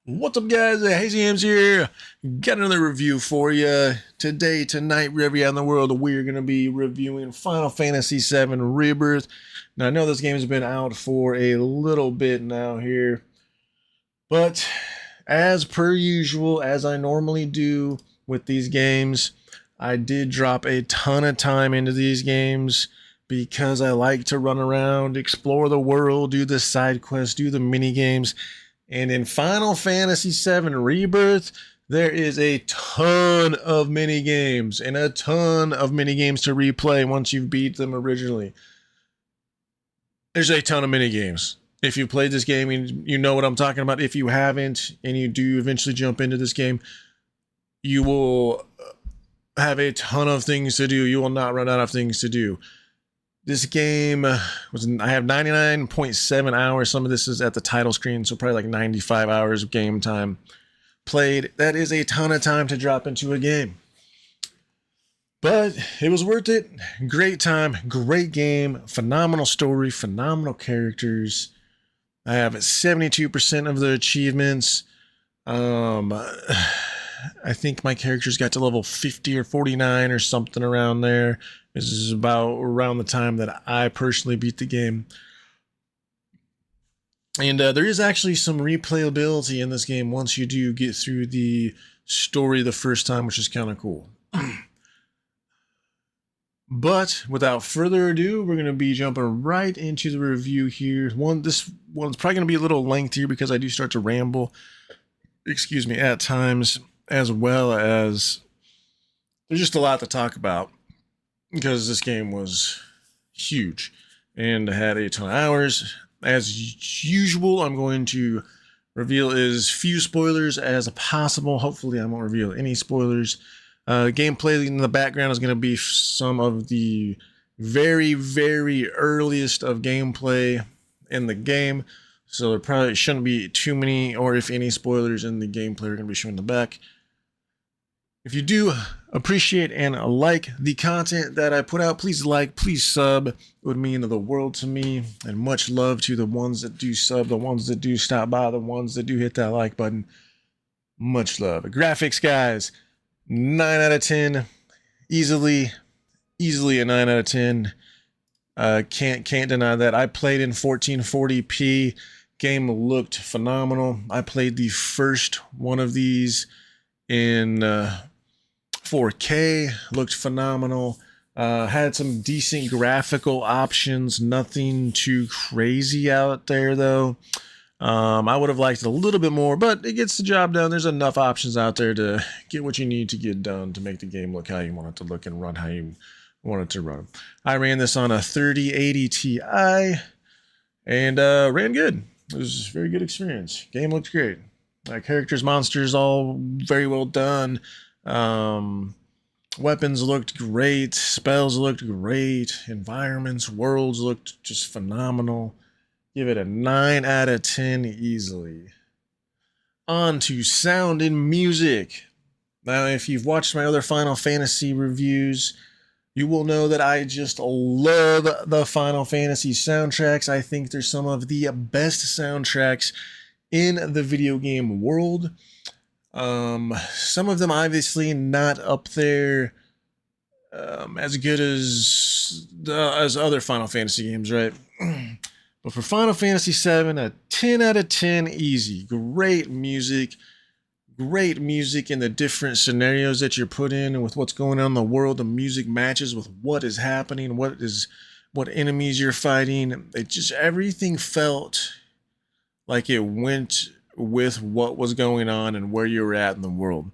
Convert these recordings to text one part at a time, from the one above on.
What's up, guys? Hazy Hams here. Got another review for you today, tonight, wherever you're in the world. We're going to be reviewing Final Fantasy VII Rebirth. Now, I know this game's been out for a little bit now here, but as per usual, as I normally do with these games, I did drop a ton of time into these games because I like to run around, explore the world, do the side quests, do the mini games. And in Final Fantasy VII Rebirth, there is a ton of mini games and a ton of mini games to replay once you've beat them originally. There's a ton of mini games. If you played this game, you know what I'm talking about. If you haven't, and you do eventually jump into this game, you will have a ton of things to do. You will not run out of things to do. This game I have 99.7 hours. Some of this is at the title screen, so probably like 95 hours of game time played. That is a ton of time to drop into a game. But it was worth it. Great time, great game, phenomenal story, phenomenal characters. I have 72% of the achievements. I think my characters got to level 50 or 49 or something around there. This is about around the time that I personally beat the game. And there is actually some replayability in this game once you do get through the story the first time, which is kind of cool. But without further ado, we're going to be jumping right into the review here. This one's probably going to be a little lengthier because I do start to ramble, at times, as well as there's just a lot to talk about because this game was huge and had a ton of hours. As usual, I'm going to reveal as few spoilers as possible. Hopefully I won't reveal any spoilers. Gameplay in the background is going to be some of the very, very earliest of gameplay in the game. So there probably shouldn't be too many, or if any, spoilers in the gameplay are going to be shown in the back. If you do appreciate and like the content that I put out, please like, please sub. It would mean the world to me. And much love to the ones that do sub, the ones that do stop by, the ones that do hit that like button. Much love. Graphics, guys, 9 out of 10. Easily a 9 out of 10. Can't deny that. I played in 1440p. Game looked phenomenal. I played the first one of these in 4K. Looked phenomenal. Had some decent graphical options. Nothing too crazy out there, though. I would have liked it a little bit more, but it gets the job done. There's enough options out there to get what you need to get done to make the game look how you want it to look and run how you want it to run. I ran this on a 3080 Ti and ran good. It was a very good experience. Game looked great. Characters, monsters, all very well done. Weapons looked great. Spells looked great. Environments, worlds looked just phenomenal. Give it a 9 out of 10 easily. On to sound and music. Now, if you've watched my other Final Fantasy reviews, you will know that I just love the Final Fantasy soundtracks. I think they're some of the best soundtracks in the video game world. Some of them obviously not up there as good as other Final Fantasy games, right? But for Final Fantasy VII, a 10 out of 10 easy. Great music in the different scenarios that you're put in and with what's going on in the world. The music matches with what is happening, what enemies you're fighting. Everything felt like it went with what was going on and where you were at in the world.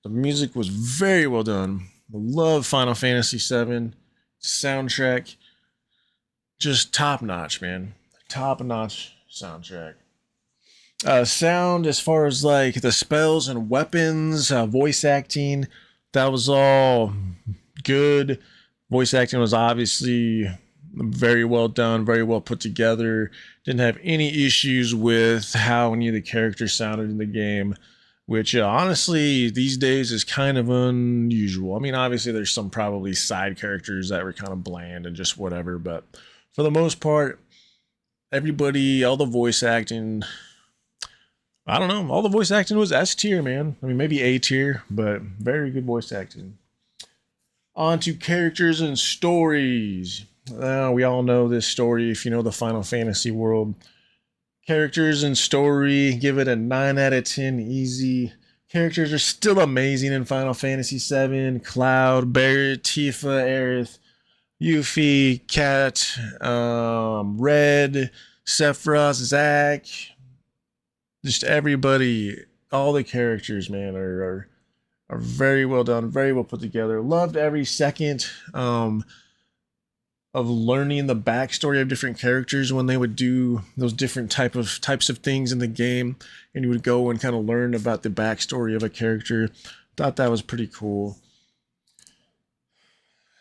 The music was very well done. I love Final Fantasy VII soundtrack. Just top notch, man. Top notch soundtrack. Sound as far as like the spells and weapons, voice acting, that was all good. Voice acting was obviously very well done, very well put together. Didn't have any issues with how any of the characters sounded in the game, which honestly these days is kind of unusual. I mean, obviously there's some probably side characters that were kind of bland and just whatever, but for the most part, everybody, all the voice acting I don't know. All the voice acting was S tier, man. I mean, maybe A tier, but very good voice acting. On to characters and stories. We all know this story if you know the Final Fantasy world. Characters and story, give it a 9 out of 10 easy. Characters are still amazing in Final Fantasy VII. Cloud, Barret, Tifa, Aerith, Yuffie, Cat, Red, Sephiroth, Zack. Just everybody, all the characters, man, are very well done, very well put together. Loved every second of learning the backstory of different characters when they would do those different types of things in the game, and you would go and kind of learn about the backstory of a character. Thought that was pretty cool.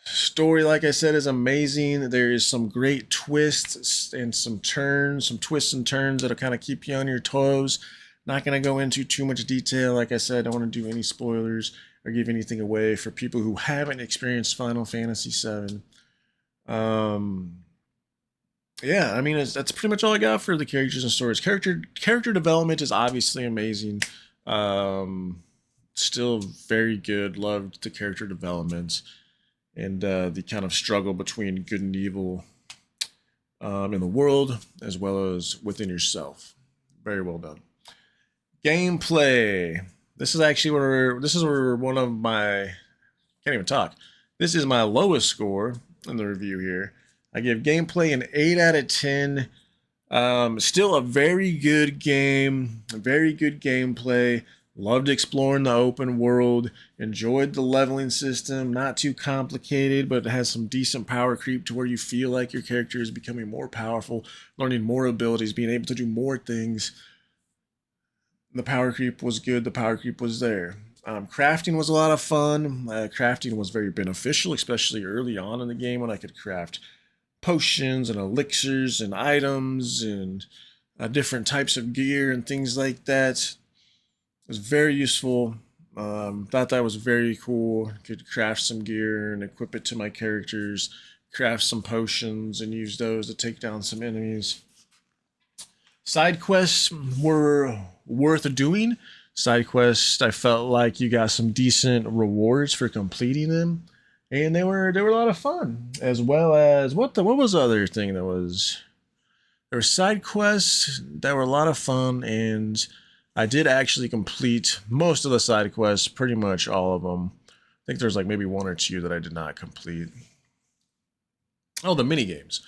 Story, like I said, is amazing. There is some great twists and some twists and turns that'll kind of keep you on your toes. Not going to go into too much detail. Like I said, I don't want to do any spoilers or give anything away for people who haven't experienced Final Fantasy VII. Yeah, I mean, that's pretty much all I got for the characters and stories. Character development is obviously amazing. Still very good. Loved the character development and the kind of struggle between good and evil in the world as well as within yourself. Very well done. Gameplay. This is where one of my can't even talk. This is my lowest score in the review here. I give gameplay an 8 out of 10. Still a very good game, very good gameplay. Loved exploring the open world. Enjoyed the leveling system. Not too complicated, but it has some decent power creep to where you feel like your character is becoming more powerful, learning more abilities, being able to do more things. The power creep was good. The power creep was there. Crafting was a lot of fun. Crafting was very beneficial, especially early on in the game when I could craft potions and elixirs and items and different types of gear and things like that. It was very useful. Thought that was very cool. Could craft some gear and equip it to my characters, craft some potions and use those to take down some enemies. Side quests were worth doing. Side quests, I felt like you got some decent rewards for completing them, and they were a lot of fun. As well as what was the other thing that was? There were side quests that were a lot of fun, and I did actually complete most of the side quests, pretty much all of them. I think there's like maybe one or two that I did not complete. Oh, the mini games.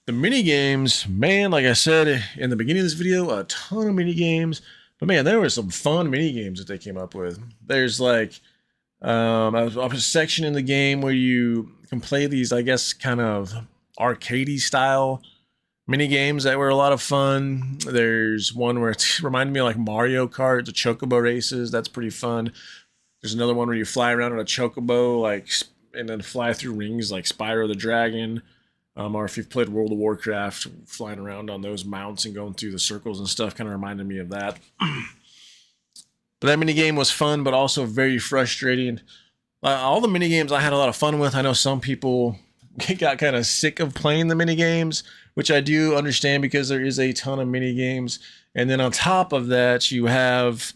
The mini games, man, like I said in the beginning of this video, a ton of mini games. But man, there were some fun mini games that they came up with. There's like a section in the game where you can play these, I guess, kind of arcadey style mini games that were a lot of fun. There's one where it reminded me of like Mario Kart, the Chocobo races. That's pretty fun. There's another one where you fly around on a Chocobo, like, and then fly through rings like Spyro the Dragon. Or if you've played World of Warcraft, flying around on those mounts and going through the circles and stuff kind of reminded me of that. But that mini game was fun, but also very frustrating. All the mini games I had a lot of fun with. I know some people got kind of sick of playing the mini games, which I do understand because there is a ton of mini games. And then on top of that, you have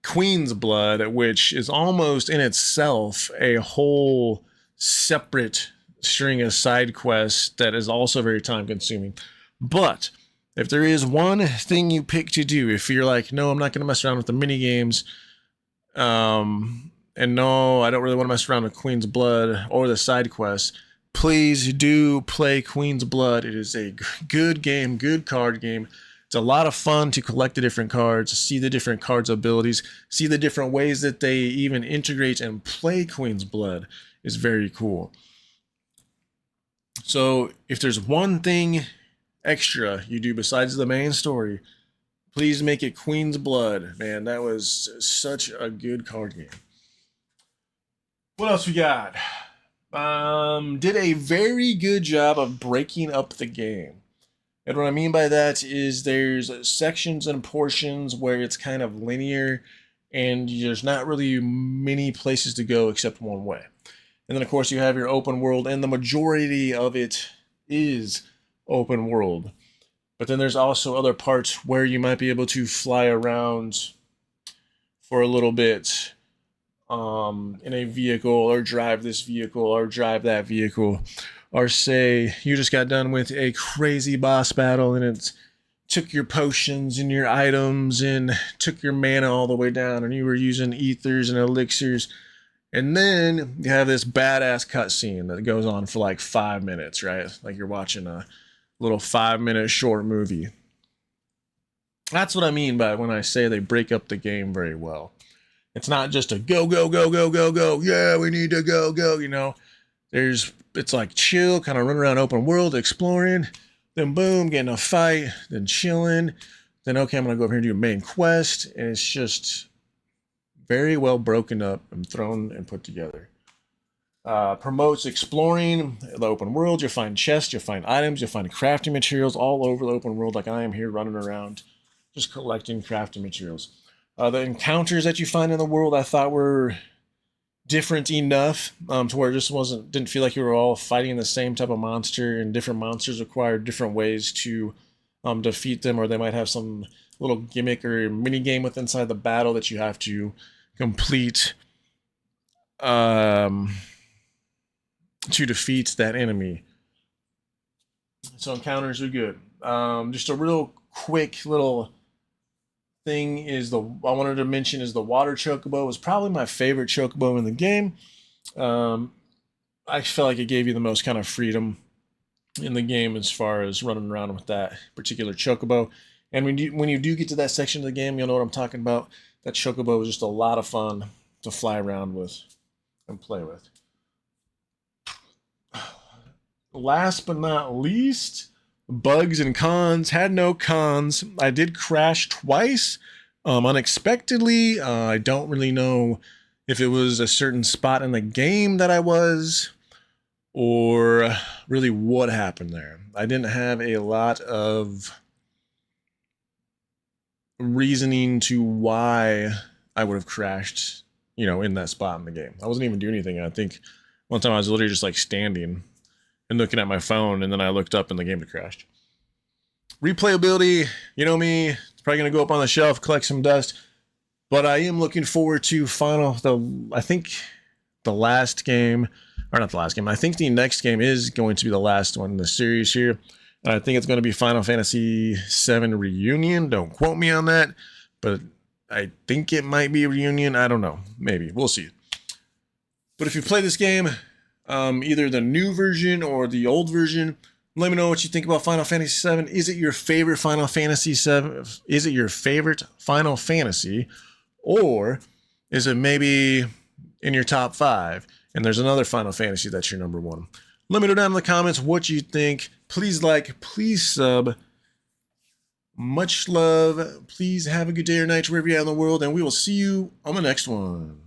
Queen's Blood, which is almost in itself a whole separate string of side quests that is also very time consuming. But if there is one thing you pick to do, if you're like, no, I'm not going to mess around with the mini games, and no, I don't really want to mess around with Queen's Blood or the side quests, please do play Queen's Blood. It is a good game, good card game. It's a lot of fun to collect the different cards, see the different cards' abilities, see the different ways that they even integrate and play Queen's Blood. Is very cool. So if there's one thing extra you do besides the main story, please make it Queen's Blood. Man, that was such a good card game. What else we got? Did a very good job of breaking up the game. And what I mean by that is there's sections and portions where it's kind of linear and there's not really many places to go except one way. And then, of course, you have your open world, and the majority of it is open world. But then there's also other parts where you might be able to fly around for a little bit in a vehicle, or drive this vehicle, or drive that vehicle. Or say you just got done with a crazy boss battle and it took your potions and your items and took your mana all the way down, and you were using ethers and elixirs. And then you have this badass cutscene that goes on for like 5 minutes, right? Like you're watching a little 5-minute short movie. That's what I mean by when I say they break up the game very well. It's not just a go, go, go, go, go, go. Yeah, we need to go, go. You know, it's like chill, kind of run around open world, exploring. Then boom, getting a fight. Then chilling. Then okay, I'm gonna go over here and do a main quest, and it's just very well broken up and thrown and put together. Promotes exploring the open world. You'll find chests, you'll find items, you'll find crafting materials all over the open world, like I am here running around just collecting crafting materials. The encounters that you find in the world I thought were different enough to where it just didn't feel like you were all fighting the same type of monster, and different monsters require different ways to defeat them, or they might have some little gimmick or mini game with inside the battle that you have to complete to defeat that enemy. So encounters are good. Just a real quick little thing I wanted to mention is the water chocobo was probably my favorite chocobo in the game. I felt like it gave you the most kind of freedom in the game as far as running around with that particular chocobo. And when you do get to that section of the game, you'll know what I'm talking about. That chocobo was just a lot of fun to fly around with and play with. Last but not least, bugs and cons. Had no cons. I did crash twice unexpectedly. I don't really know if it was a certain spot in the game that I was, or really what happened there. I didn't have a lot of reasoning to why I would have crashed, in that spot in the game. I wasn't even doing anything. I think one time I was literally just like standing and looking at my phone, and then I looked up and the game had crashed. Replayability, you know me, it's probably going to go up on the shelf, collect some dust, but I am looking forward to I think the next game is going to be the last one in the series here, and I think it's going to be Final Fantasy VII Reunion. Don't quote me on that, but I think it might be a reunion. I don't know. Maybe. We'll see. But if you play this game, either the new version or the old version, let me know what you think about Final Fantasy VII. Is it your favorite Final Fantasy VII? Is it your favorite Final Fantasy? Or is it maybe in your top 5 and there's another Final Fantasy that's your number 1? Let me know down in the comments what you think. Please like, please sub. Much love. Please have a good day or night wherever you're at in the world, and we will see you on the next one.